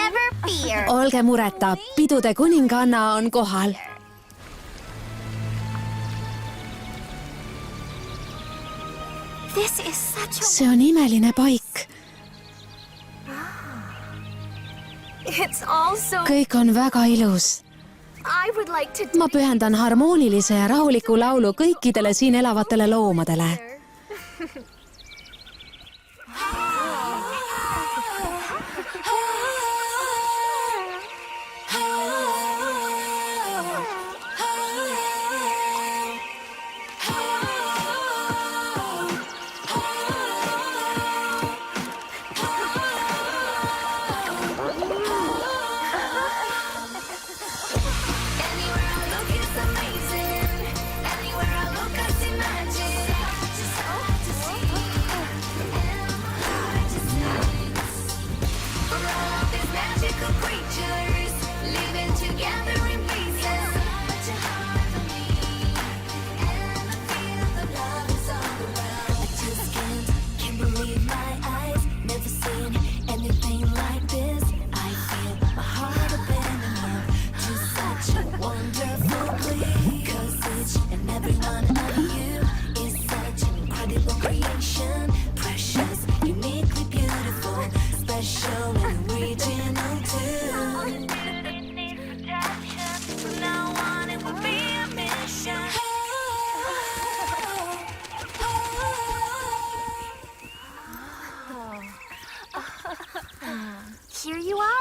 Never fear. Olge mureta, pidude kuninganna on kohal. This is such a... See on imeline paik. It's all so... Kõik on väga ilus. I would like to... Ma pühendan harmoonilise ja rahuliku laulu kõikidele siin elavatele loomadele.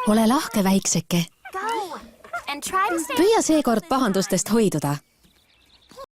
Ole lahke, väikseke. Go and try to stay... Püüa seekord pahandustest hoiduda.